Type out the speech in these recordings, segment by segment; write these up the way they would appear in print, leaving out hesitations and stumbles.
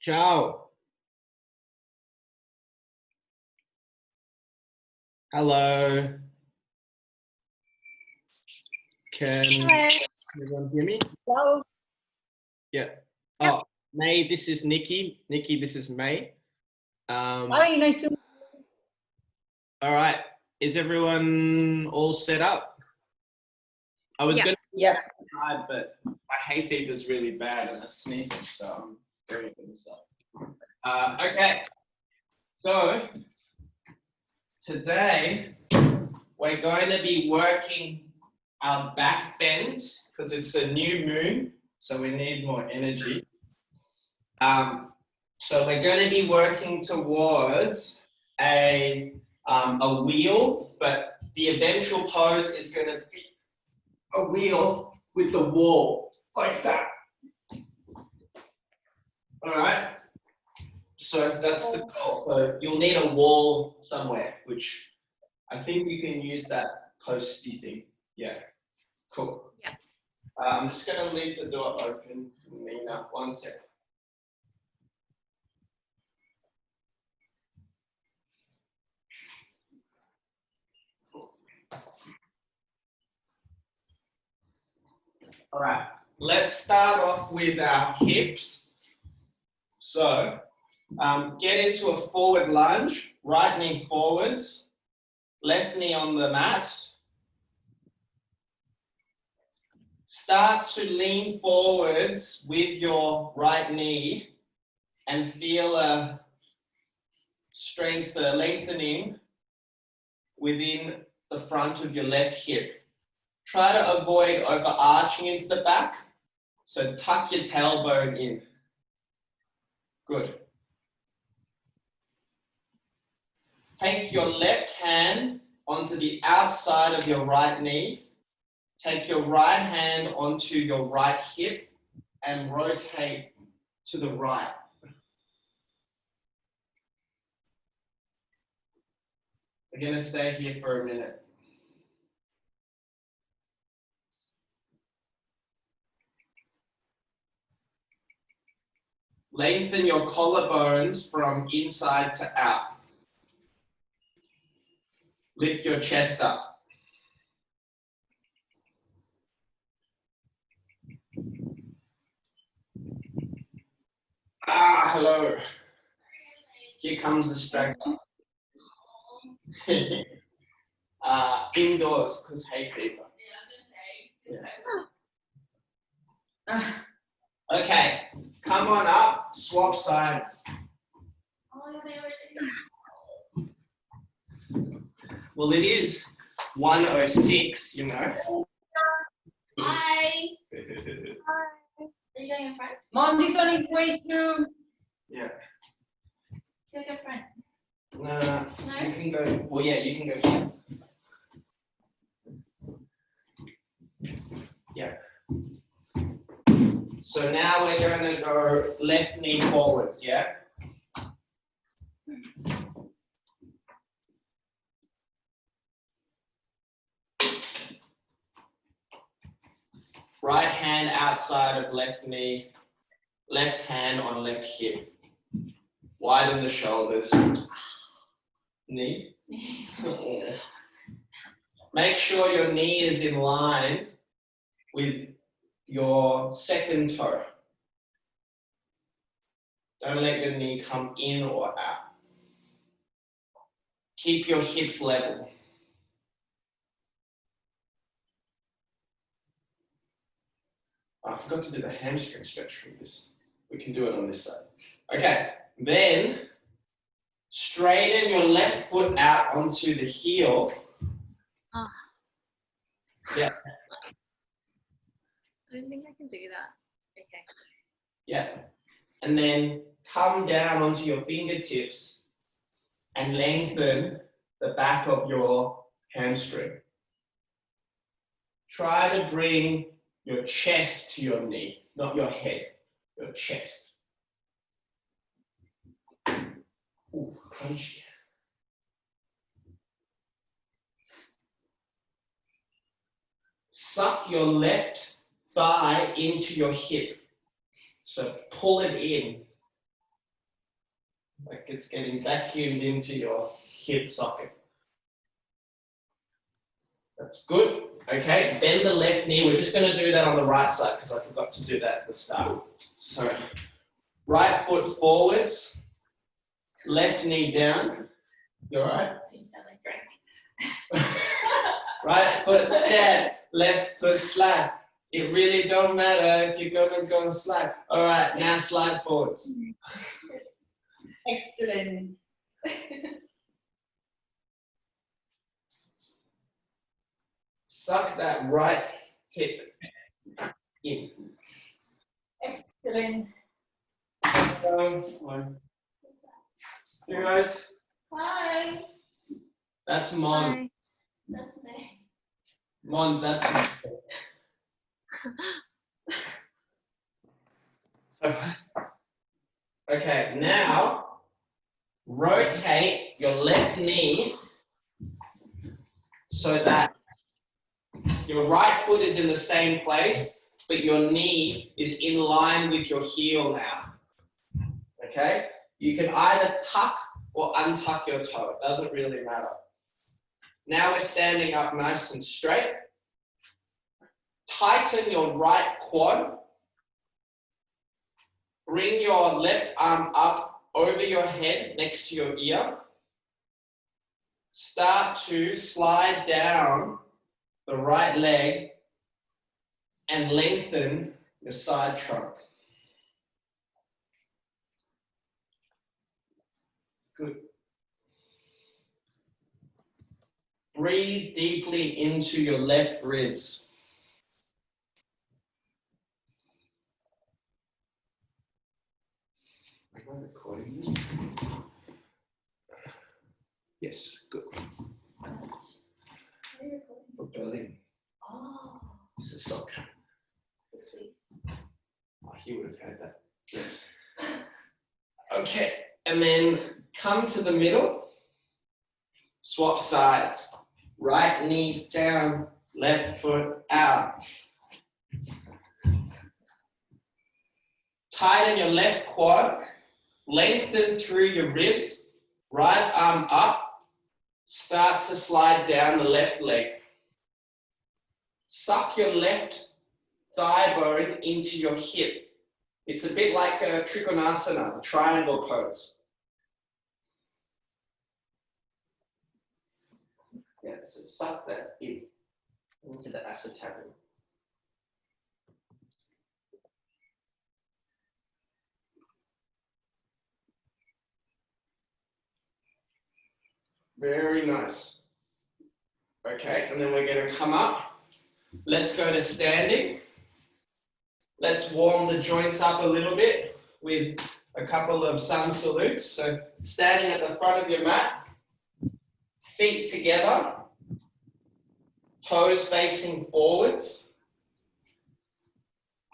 Ciao. Hello. Can Hello. everyone hear me? Hello. Yeah. Oh, May, this is Nikki. Nikki, this is May. Hi, nice to meet you. All right. Is everyone all set up? I was going to Yeah. outside, but my hay fever is really bad and I'm sneezing, so I'm very good stuff. Okay. So today we're going to be working our back bends because it's a new moon, so we need more energy. So we're going to be working towards a wheel, but the eventual pose is going to be a wheel with the wall, like that. All right? So that's the goal. So you'll need a wall somewhere, which I think you can use that posty thing. Yeah, cool. Yeah. I'm just going to leave the door open for me now. 1 second. All right, let's start off with our hips. So get into a forward lunge, right knee forwards, left knee on the mat. Start to lean forwards with your right knee and feel a strength, a lengthening within the front of your left hip. Try to avoid overarching into the back, so tuck your tailbone in. Good. Take your left hand onto the outside of your right knee. Take your right hand onto your right hip and rotate to the right. We're going to stay here for a minute. Lengthen your collarbones from inside to out. Lift your chest up. Hello. Here comes the straggler. Indoors, because hay fever. Yeah. Okay, come on up, swap sides. Well, it is 1:06, you know. Hi. Yeah. Are you going in front? Mom, this one is way too. Yeah. Go in front. No, No? you can go. Well, yeah, you can go here. Yeah. So now we're going to go left knee forwards, yeah? Right hand outside of left knee, left hand on left hip. Widen the shoulders. Knee. Make sure your knee is in line with your second toe. Don't let your knee come in or out. Keep your hips level. I forgot to do the hamstring stretch from this. We can do it on this side. Okay, then straighten your left foot out onto the heel. Oh. Yeah. I don't think I can do that. Okay. Yeah. And then come down onto your fingertips and lengthen the back of your hamstring. Try to bring your chest to your knee, not your head, your chest. Ooh, crunchy. Suck your left thigh into your hip. So pull it in. Like it's getting vacuumed into your hip socket. That's good. Okay, bend the left knee. We're just going to do that on the right side because I forgot to do that at the start. So, right foot forwards, left knee down. You all right? Didn't sound like Frank. Right foot stand, left foot slap. It really don't matter if you're going to go slack. All right, now slide forwards. Excellent. Suck that right hip in. Excellent. One. You guys, Hi. that's Mon. Hi. That's me. Mon, that's okay, now rotate your left knee so that your right foot is in the same place, but your knee is in line with your heel now. Okay? You can either tuck or untuck your toe. It doesn't really matter. Now we're standing up nice and straight. Tighten your right quad. Bring your left arm up over your head next to your ear. Start to slide down the right leg and lengthen your side trunk. Good. Breathe deeply into your left ribs. Am I recording this? Yes, good. For Berlin. Oh, This is so kind. sweet. Oh, he would have heard that. Yes. Okay, and then come to the middle. Swap sides. Right knee down, left foot out. Tighten your left quad. Lengthen through your ribs. Right arm up. Start to slide down the left leg. Suck your left thigh bone into your hip. It's a bit like a Trikonasana, the triangle pose. Yeah, so suck that into the acetabulum. Very nice. Okay, and then we're going to come up. Let's go to standing. Let's warm the joints up a little bit with a couple of sun salutes. So standing at the front of your mat, feet together, toes facing forwards.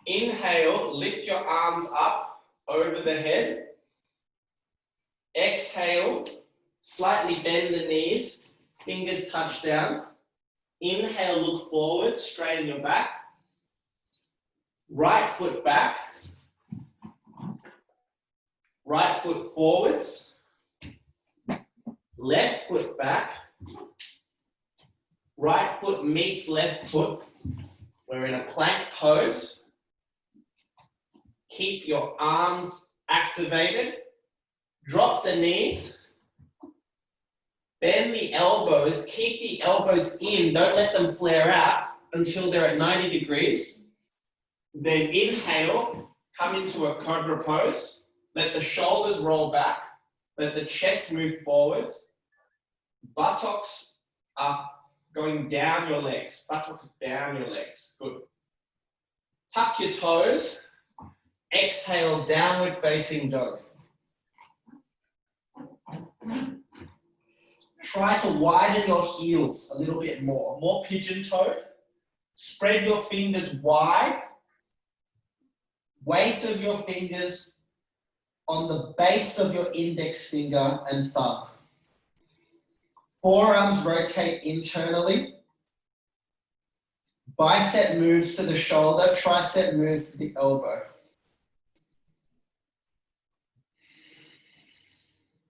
Inhale, lift your arms up over the head. Exhale, slightly bend the knees, fingers touch down. Inhale, look forward, straighten your back. Right foot back. Right foot forwards. Left foot back. Right foot meets left foot. We're in a plank pose. Keep your arms activated. Drop the knees. Bend the elbows. Keep the elbows in. Don't let them flare out until they're at 90 degrees. Then inhale, come into a cobra pose. Let the shoulders roll back. Let the chest move forwards. Buttocks are going down your legs. Buttocks down your legs. Good. Tuck your toes. Exhale, downward facing dog. Try to widen your heels a little bit more pigeon-toed. Spread your fingers wide. Weight of your fingers on the base of your index finger and thumb. Forearms rotate internally. Bicep moves to the shoulder, tricep moves to the elbow.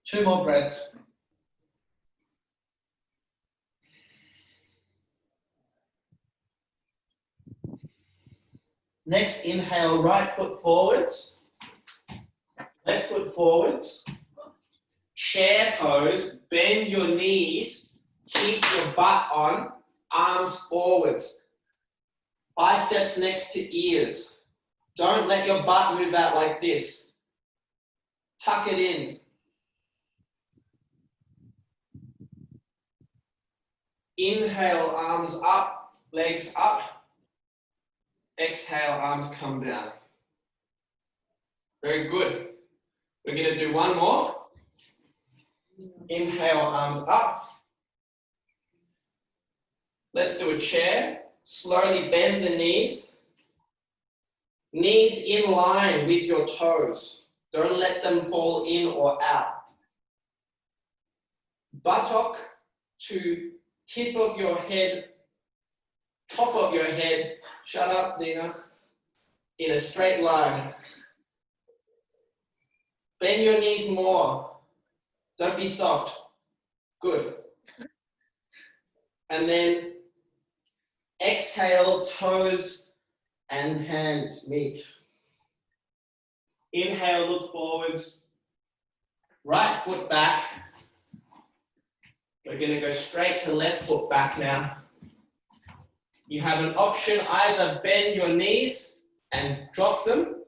2 more breaths. Next, inhale, right foot forwards, left foot forwards. Chair pose, bend your knees, keep your butt on, arms forwards. Biceps next to ears. Don't let your butt move out like this. Tuck it in. Inhale, arms up, legs up. Exhale, arms come down. Very good. We're going to do one more. Inhale, arms up. Let's do a chair. Slowly bend the knees. Knees in line with your toes. Don't let them fall in or out. Buttock to tip of your head, top of your head. Shut up, Nina. In a straight line. Bend your knees more. Don't be soft. Good. And then exhale, toes and hands meet. Inhale, look forwards. Right foot back. We're going to go straight to left foot back now. You have an option, either bend your knees and drop them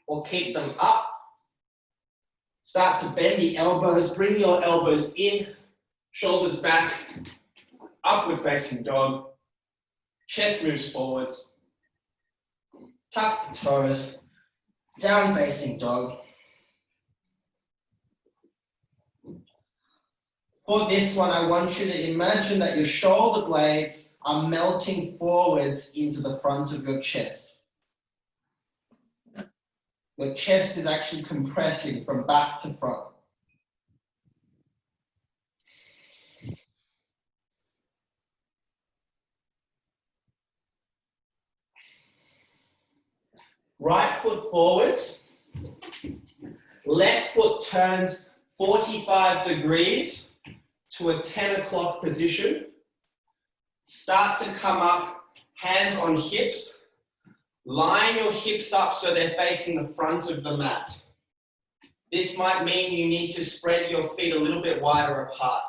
or keep them up. Start to bend the elbows, bring your elbows in, shoulders back, upward facing dog. Chest moves forwards. Tuck the toes, down facing dog. For this one, I want you to imagine that your shoulder blades are melting forwards into the front of your chest. Your chest is actually compressing from back to front. Right foot forwards. Left foot turns 45 degrees to a 10 o'clock position. Start to come up, hands on hips. Line your hips up so they're facing the front of the mat. This might mean you need to spread your feet a little bit wider apart.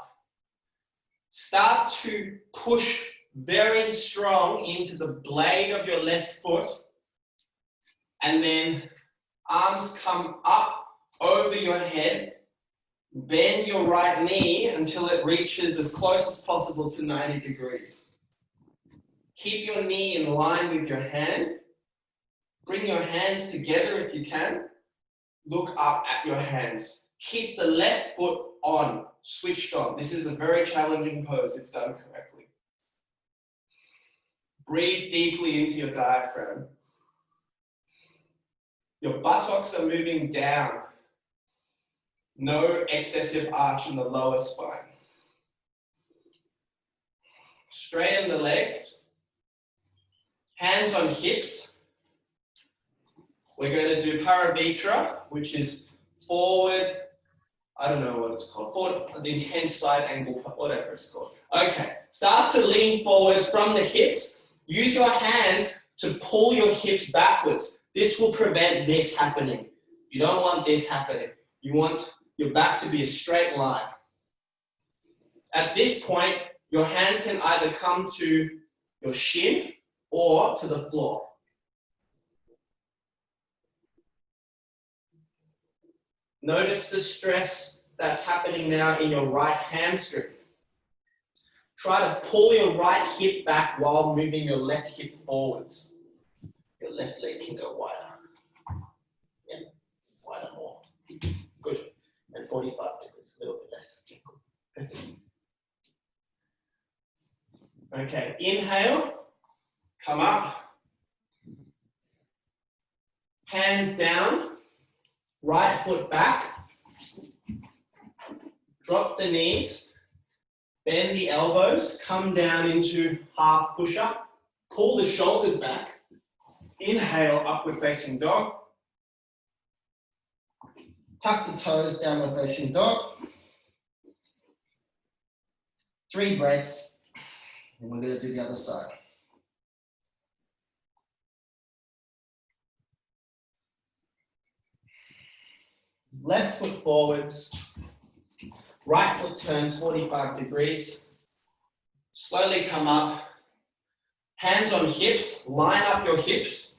Start to push very strong into the blade of your left foot, and then arms come up over your head. Bend your right knee until it reaches as close as possible to 90 degrees. Keep your knee in line with your hand. Bring your hands together if you can. Look up at your hands. Keep the left foot on, switched on. This is a very challenging pose if done correctly. Breathe deeply into your diaphragm. Your buttocks are moving down. No excessive arch in the lower spine. Straighten the legs. Hands on hips. We're going to do Paravitra, which is forward, I don't know what it's called, forward, the intense side angle, whatever it's called. Okay, start to lean forwards from the hips. Use your hands to pull your hips backwards. This will prevent this happening. You don't want this happening. You want your back to be a straight line. At this point, your hands can either come to your shin or to the floor. Notice the stress that's happening now in your right hamstring. Try to pull your right hip back while moving your left hip forwards. Your left leg can go wider. Yeah, wider more. Good. And 45 degrees, a little bit less. Perfect. Okay, inhale, come up. Hands down. Right foot back, drop the knees, bend the elbows, come down into half push-up, pull the shoulders back, inhale, upward facing dog, Tuck the toes, downward facing dog. 3 breaths, and we're going to do the other side. Left foot forwards, right foot turns 45 degrees. Slowly come up, hands on hips, line up your hips.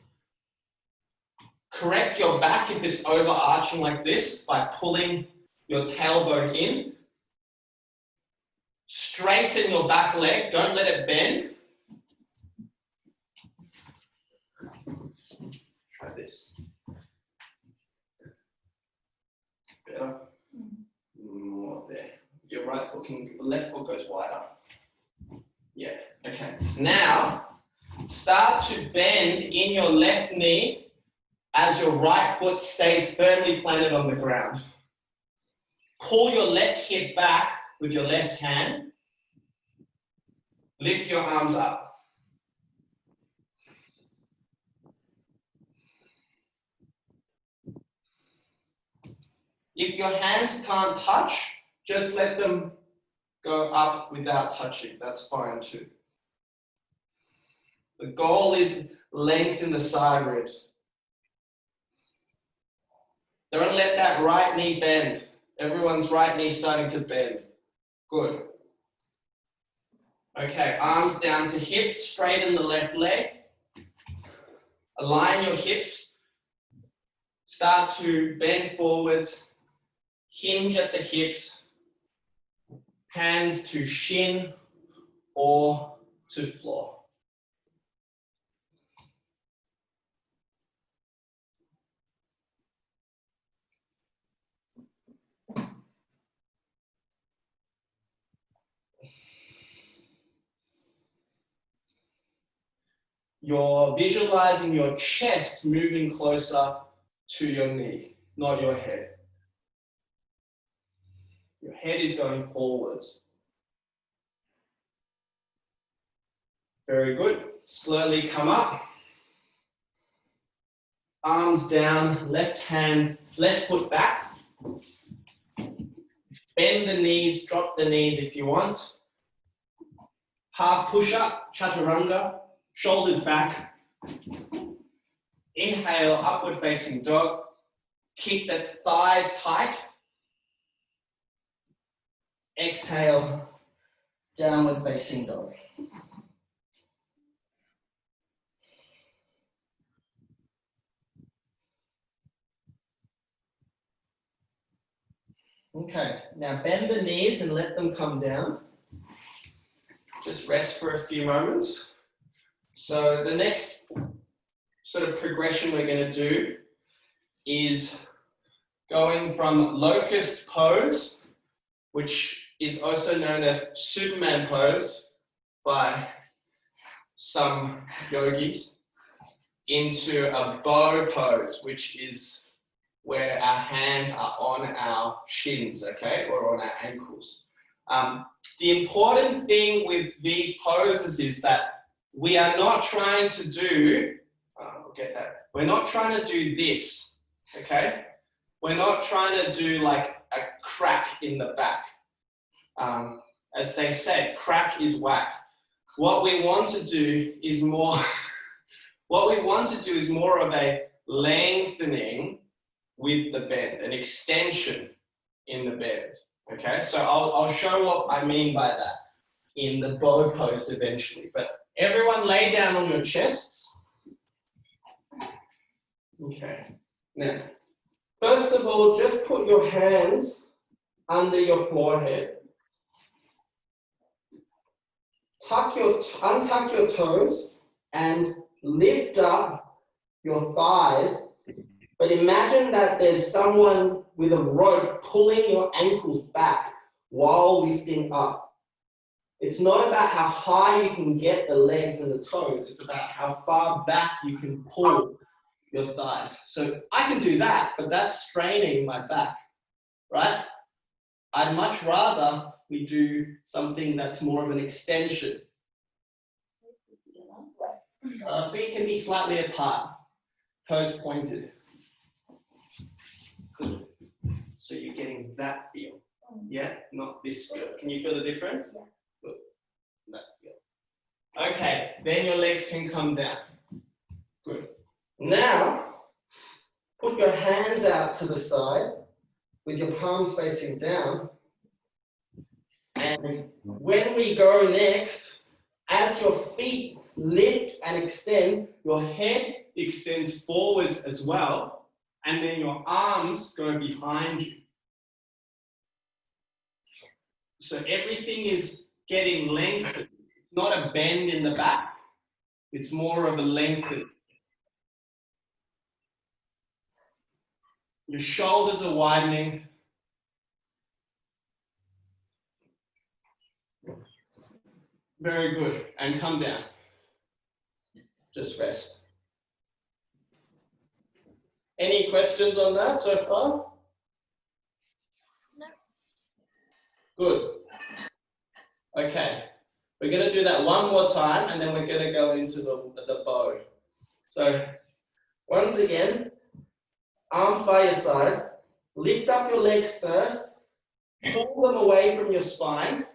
Correct your back if it's overarching like this by pulling your tailbone in. Straighten your back leg, don't let it bend. Try this. Better. More there. Your right foot can, the left foot goes wider. Yeah, okay. Now, start to bend in your left knee as your right foot stays firmly planted on the ground. Pull your left hip back with your left hand. Lift your arms up. If your hands can't touch, just let them go up without touching. That's fine too. The goal is lengthen the side ribs. Don't let that right knee bend. Everyone's right knee starting to bend. Good. Okay, arms down to hips, straighten the left leg. Align your hips. Start to bend forwards. Hinge at the hips. Hands to shin or to floor. You're visualizing your chest moving closer to your knee, not your head. Your head is going forwards. Very good. Slowly come up. Arms down, left hand, left foot back. Bend the knees, drop the knees if you want. Half push-up, chaturanga. Shoulders back. Inhale, upward facing dog. Keep the thighs tight. Exhale, downward facing dog. Okay, now bend the knees and let them come down. Just rest for a few moments. So the next sort of progression we're going to do is going from locust pose, which is also known as Superman pose by some yogis, into a bow pose, which is where our hands are on our shins, okay, or on our ankles. The important thing with these poses is that we are not trying to do, we're not trying to do this, okay? We're not trying to do like a crack in the back. As they say, crack is whack. What we want to do is more, of a lengthening with the bend, an extension in the bend, okay? So I'll show what I mean by that in the bow pose eventually, but everyone lay down on your chests. Okay. Now, first of all, just put your hands under your forehead. Untuck your toes and lift up your thighs. But imagine that there's someone with a rope pulling your ankles back while lifting up. It's not about how high you can get the legs and the toes. It's about how far back you can pull your thighs. So I can do that, but that's straining my back, right? I'd much rather we do something that's more of an extension. Feet can be slightly apart, toes pointed. Good. not this feel. Can you feel the difference? Yeah. Good. That feel. Okay, then your legs can come down. Good. Now, put your hands out to the side with your palms facing down. And when we go next, as your feet lift and extend, your head extends forwards as well, and then your arms go behind you. So everything is getting lengthened. It's not a bend in the back, it's more of a lengthening. Your shoulders are widening. Very good. And come down. Just rest. Any questions on that so far? No. Good. Okay. We're going to do that one more time and then we're going to go into the bow. So, once again, arms by your sides. Lift up your legs first. Pull them away from your spine.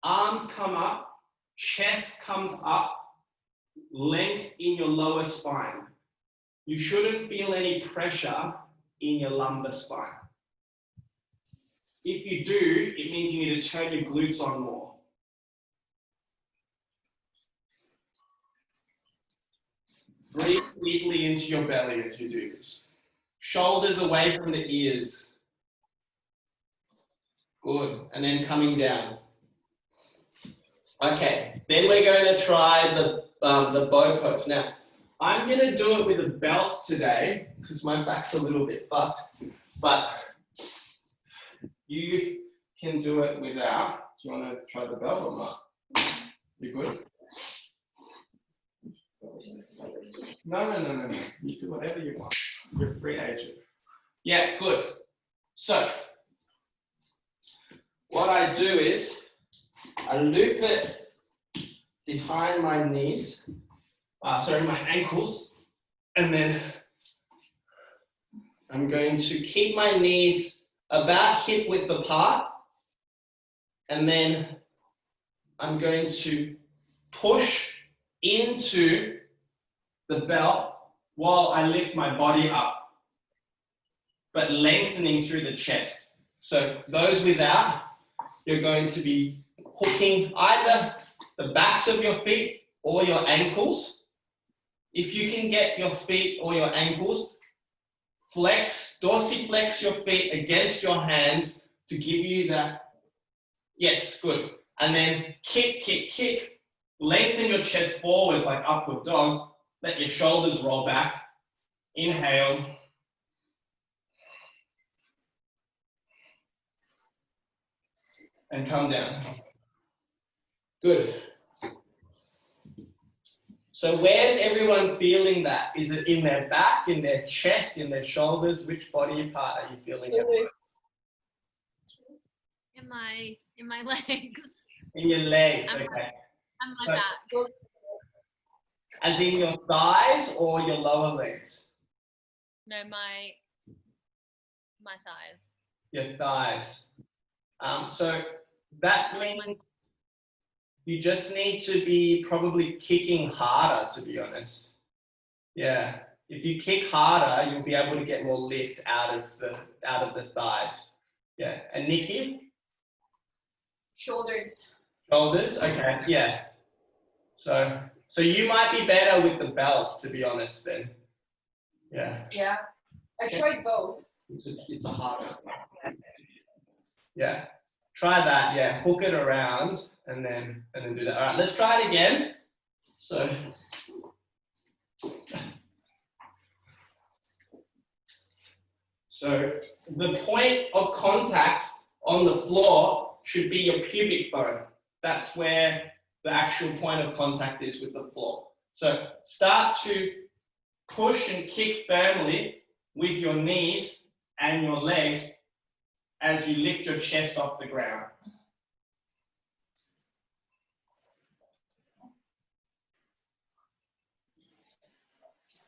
Arms come up. Chest comes up. Length in your lower spine. You shouldn't feel any pressure in your lumbar spine. If you do, it means you need to turn your glutes on more. Breathe deeply into your belly as you do this. Shoulders away from the ears. Good. And then coming down. Okay. Then we're going to try the bow pose. Now, I'm going to do it with a belt today because my back's a little bit fucked. But you can do it without. Do you want to try the belt or not? You good? No. You do whatever you want. You're a free agent. Yeah, good. So, what I do is I loop it behind my knees, my ankles, and then I'm going to keep my knees about hip width apart, and then I'm going to push into the belt while I lift my body up, but lengthening through the chest. So those without, you're going to be hooking either the backs of your feet or your ankles. If you can get your feet or your ankles, dorsiflex your feet against your hands to give you that. Yes, good. And then kick. Lengthen your chest forwards like upward dog. Let your shoulders roll back. Inhale. And come down. Good. So where's everyone feeling that? Is it in their back, in their chest, in their shoulders? Which body part are you feeling it? In my legs. In your legs, okay. And my back. As in your thighs or your lower legs? No, my thighs. Your thighs. So that means you just need to be probably kicking harder, to be honest. Yeah. If you kick harder, you'll be able to get more lift out of the thighs. Yeah. And Nikki? Shoulders. Shoulders? Okay, yeah. So you might be better with the belts, to be honest, then. Yeah. Yeah. I tried both. It's a hard one. Yeah. Try that, yeah. Hook it around and then do that. All right, let's try it again. So the point of contact on the floor should be your pubic bone. That's where the actual point of contact is with the floor. So start to push and kick firmly with your knees and your legs as you lift your chest off the ground.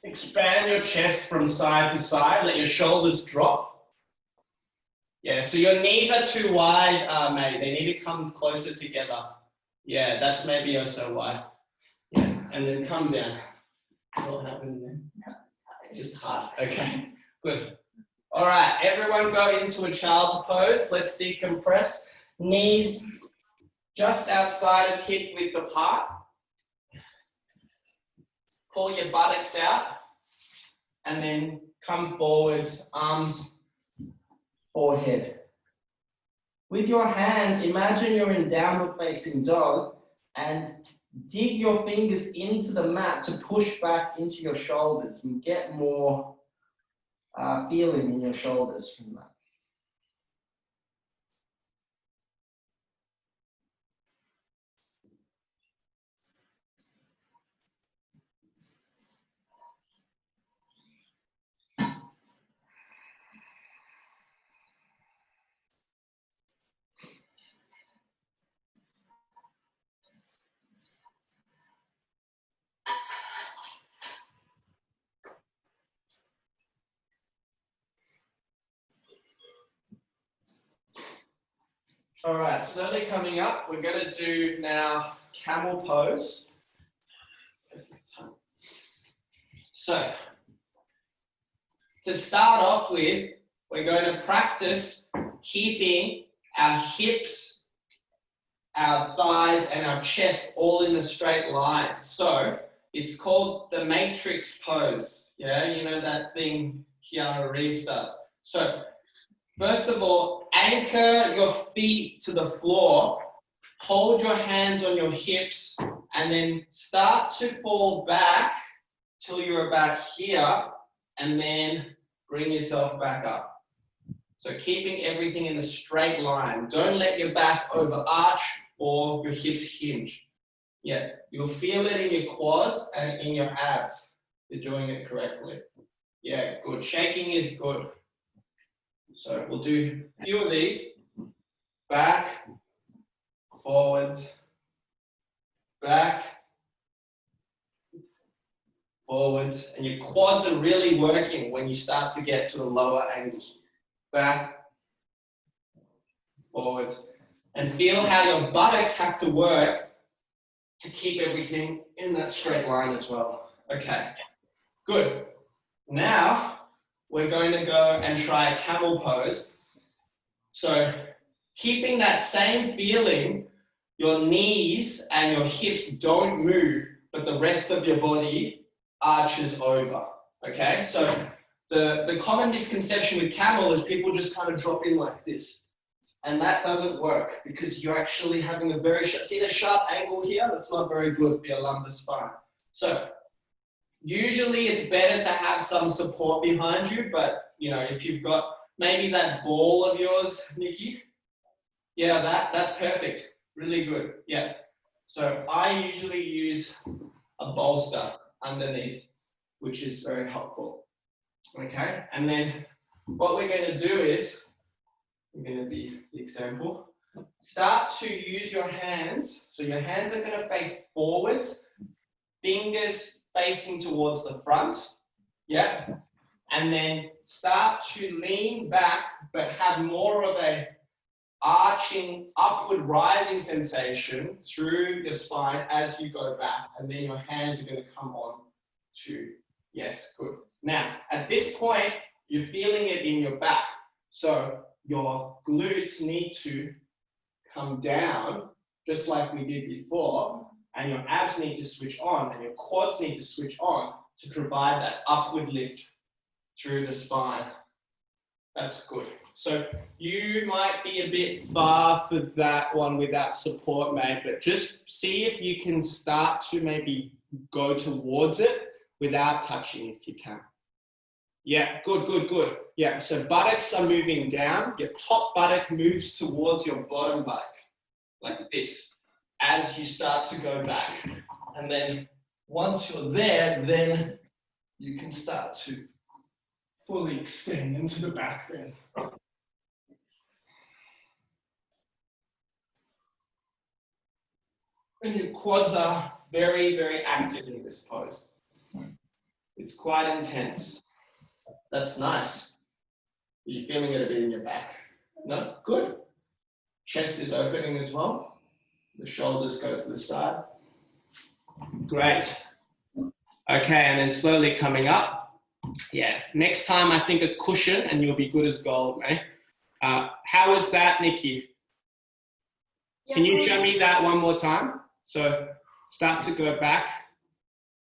Expand your chest from side to side. Let your shoulders drop. Yeah, so your knees are too wide, mate. They need to come closer together. Yeah, that's maybe also why. Yeah, and then come down. What happened then? Just hard. Okay, good. All right, everyone go into a child's pose. Let's decompress. Knees just outside of hip width apart. Pull your buttocks out. And then come forwards, arms, forehead. With your hands, imagine you're in downward facing dog and dig your fingers into the mat to push back into your shoulders and get more feeling in your shoulders from that. All right, slowly coming up, we're going to do now camel pose. So, to start off with, we're going to practice keeping our hips, our thighs, and our chest all in a straight line. So, it's called the matrix pose. Yeah, you know that thing Keanu Reeves does. So, first of all, anchor your feet to the floor, hold your hands on your hips, and then start to fall back till you're about here, and then bring yourself back up. So keeping everything in a straight line. Don't let your back overarch or your hips hinge. Yeah, you'll feel it in your quads and in your abs. You're doing it correctly. Yeah, good. Shaking is good. So we'll do a few of these. Back, forwards, back, forwards. And your quads are really working when you start to get to the lower angles. Back, forwards. And feel how your buttocks have to work to keep everything in that straight line as well. Okay, good. Now, we're going to go and try a camel pose. So, keeping that same feeling, your knees and your hips don't move, but the rest of your body arches over, okay? So, the common misconception with camel is people just kind of drop in like this. And that doesn't work because you're actually having a very sharp, see the sharp angle here? That's not very good for your lumbar spine. So, usually it's better to have some support behind you, but you know, if you've got maybe that ball of yours, Nikki, yeah, that's perfect. Really good. Yeah. So I usually use a bolster underneath, which is very helpful. Okay. And then what we're going to do is, we're going to be the example. Start to use your hands. So your hands are going to face forwards, fingers facing towards the front. Yeah. And then start to lean back, but have more of a arching, upward rising sensation through your spine as you go back. And then your hands are going to come on to, yes, good. Now, at this point, you're feeling it in your back. So your glutes need to come down, just like we did before, and your abs need to switch on, and your quads need to switch on to provide that upward lift through the spine. That's good. So you might be a bit far for that one without support, mate, but just see if you can start to maybe go towards it without touching if you can. Yeah, good, good, good. Yeah, so buttocks are moving down. Your top buttock moves towards your bottom buttock, like this, as you start to go back. And then once you're there, then you can start to fully extend into the back bend. And your quads are very, very active in this pose. It's quite intense. That's nice. You're feeling it a bit in your back. No? Good. Chest is opening as well. The shoulders go to the side. Great. Okay, and then slowly coming up. Yeah, next time I think a cushion and you'll be good as gold, mate. How was that, Nikki? Can you show me that one more time? So start to go back.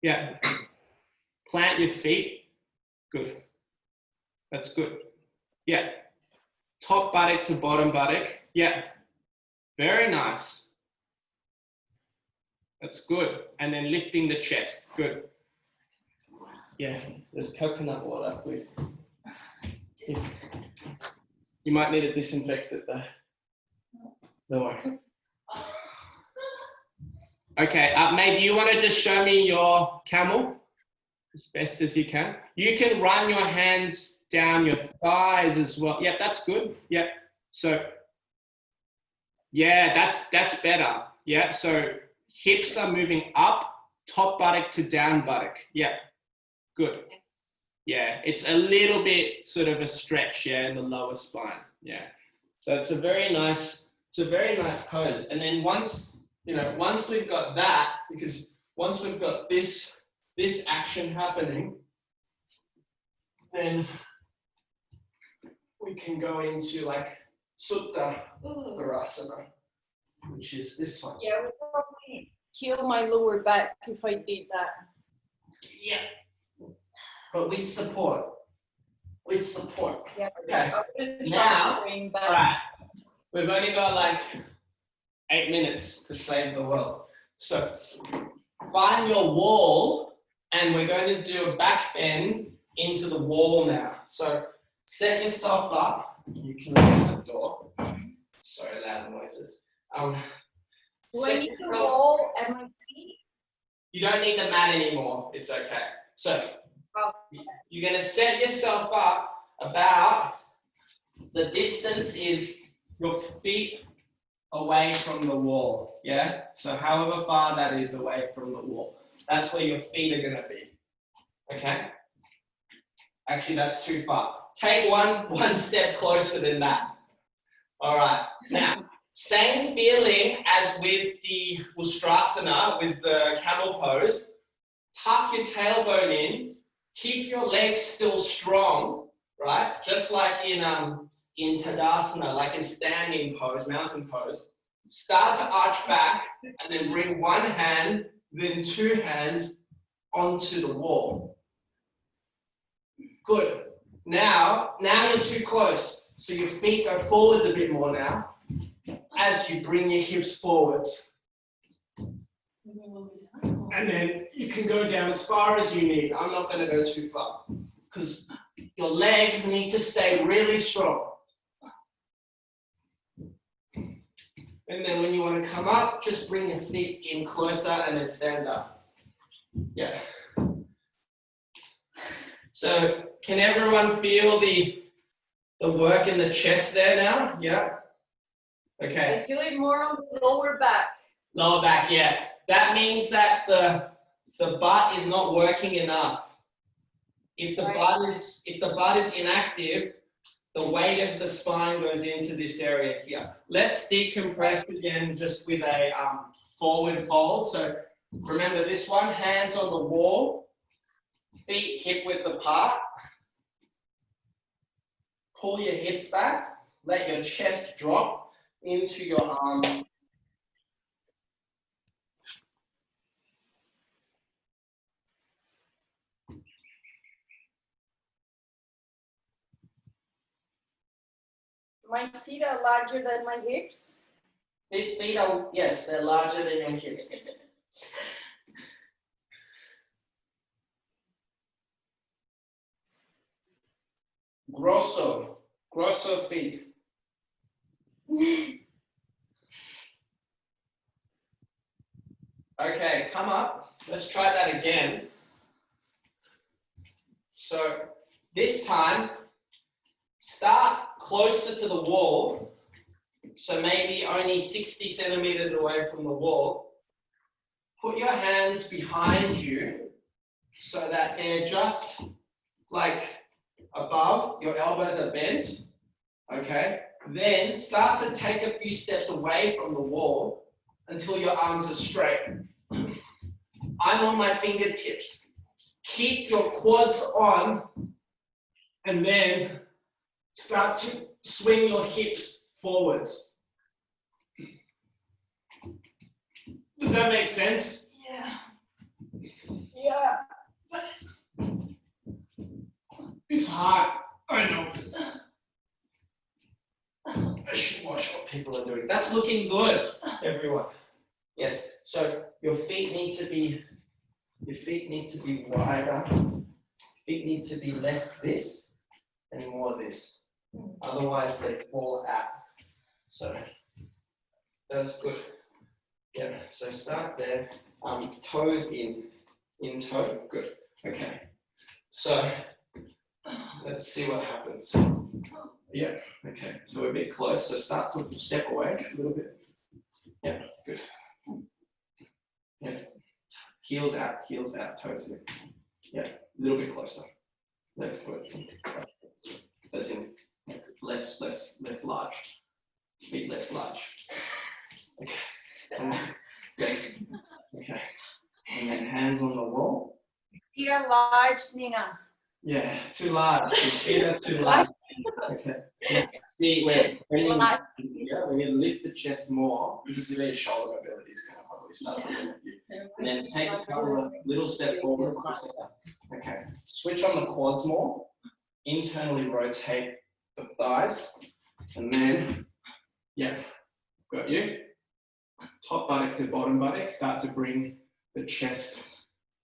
Yeah. Plant your feet. Good. That's good. Yeah. Top buttock to bottom buttock. Yeah. Very nice. That's good. And then lifting the chest. Good. Yeah. There's coconut water with. Yeah. You might need to disinfect it though. Don't worry. Okay, May, do you want to just show me your camel as best as you can? You can run your hands down your thighs as well. Yeah, that's good. Yeah. So, yeah, that's better. Yeah. So hips are moving up, top buttock to down buttock. Yeah. Good. Yeah, it's a little bit sort of a stretch, yeah, in the lower spine. Yeah. So it's a very nice pose. And then once we've got that, because once we've got this action happening, then we can go into like Supta Virasana, which is this one. Yeah, would probably kill my lower back if I did that. Yeah. But with support. Yeah. Okay. Now, all right. We've only got like 8 minutes to save the world. So find your wall, and we're going to do a back bend into the wall now. So set yourself up. You can use the door. Sorry, loud noises. Do I need to roll at my feet? You don't need the mat anymore. It's okay. So you're going to set yourself up about the distance is your feet away from the wall. Yeah? So however far that is away from the wall, that's where your feet are going to be. Okay? Actually, that's too far. Take one step closer than that. All right. Now, same feeling as with the Ustrasana, with the camel pose. Tuck your tailbone in. Keep your legs still strong, right? Just like in Tadasana, like in standing pose, mountain pose. Start to arch back and then bring one hand, then two hands onto the wall. Good. Now you're too close. So your feet go forwards a bit more now as you bring your hips forwards. And then you can go down as far as you need. I'm not going to go too far because your legs need to stay really strong. And then when you want to come up, just bring your feet in closer and then stand up. Yeah. So can everyone feel the work in the chest there now? Yeah? Okay. I feel it more on the lower back. Lower back, yeah. That means that the butt is not working enough. If the butt is inactive, the weight of the spine goes into this area here. Let's decompress again just with a forward fold. So remember this one, hands on the wall, feet hip width apart. Pull your hips back, let your chest drop into your arms. My feet are larger than my hips. Feet are, yes, they're larger than your hips. Grosso feet. Okay, come up. Let's try that again. So this time, start closer to the wall. So maybe only 60 centimeters away from the wall. Put your hands behind you so that they're just like above, your elbows are bent. Okay? Then start to take a few steps away from the wall until your arms are straight. I'm on my fingertips. Keep your quads on and then start to swing your hips forwards. Does that make sense? Yeah. Yeah. It's hard. I know. I should watch what people are doing. That's looking good, everyone. Yes. So your feet need to be wider. Feet need to be less this and more this. Otherwise they fall out. So that's good. Yeah. So start there. Toes in toe. Good. Okay. So let's see what happens. Yeah, okay. So we're a bit close. So start to step away a little bit. Yeah, good. Yeah. Heels out, toes in. Yeah, a little bit closer. Left foot. As in less large. Feet less large. Okay. Yes. Okay. And then hands on the wall. Feet are large, Nina. Yeah, too large. Your feet are too large. Okay. See, when you lift the chest more, this is where your shoulder mobility is going to probably start to limit you. And then take a couple of little step forward. Okay. Switch on the quads more. Internally rotate the thighs. And then, yeah, got you. Top buttock to bottom buttock. Start to bring the chest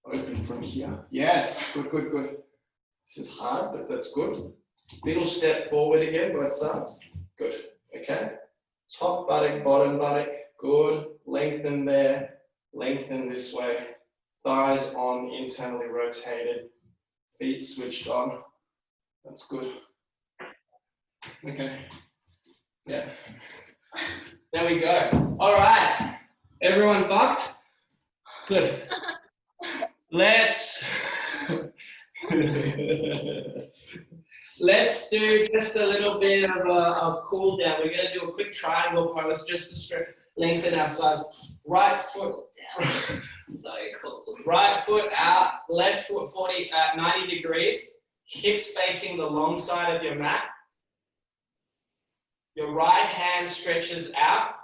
open from here. Yes, good, good, good. This is hard, but that's good. Little step forward again, both sides. Good, okay. Top buttock, bottom buttock, good. Lengthen there, lengthen this way. Thighs on, internally rotated. Feet switched on. That's good. Okay, yeah. There we go. All right, everyone fucked? Good. Let's do just a little bit of a cool down. We're going to do a quick triangle pose just to lengthen our sides. Right foot down. So cool. Right foot out, left foot 90 degrees. Hips facing the long side of your mat. Your right hand stretches out.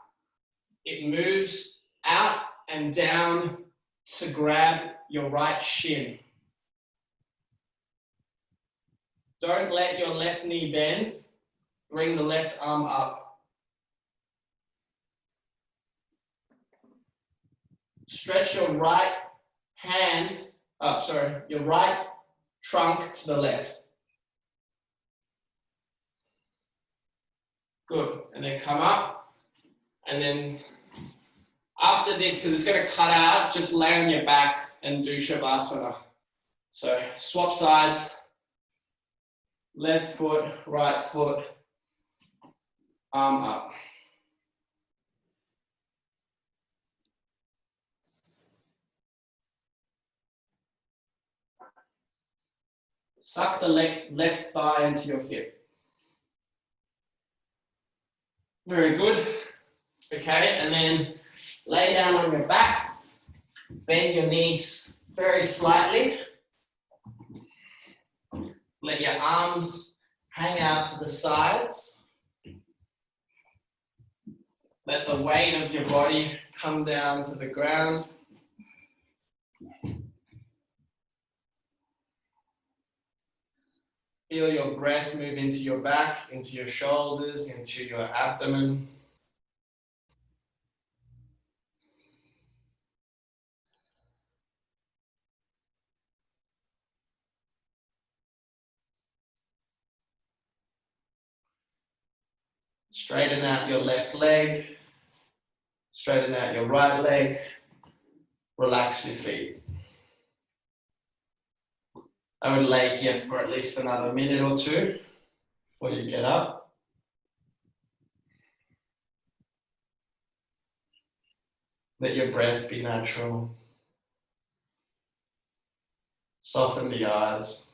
It moves out and down to grab your right shin. Don't let your left knee bend. Bring the left arm up. Stretch your right hand, your right trunk to the left. Good, and then come up, and then after this, because it's going to cut out, just lay on your back and do Shavasana. So swap sides, left foot, right foot, arm up. Suck the left thigh into your hip. Very good. Okay, and then lay down on your back. Bend your knees very slightly. Let your arms hang out to the sides. Let the weight of your body come down to the ground. Feel your breath move into your back, into your shoulders, into your abdomen. Straighten out your left leg. Straighten out your right leg. Relax your feet. I would lay here for at least another minute or two before you get up. Let your breath be natural. Soften the eyes.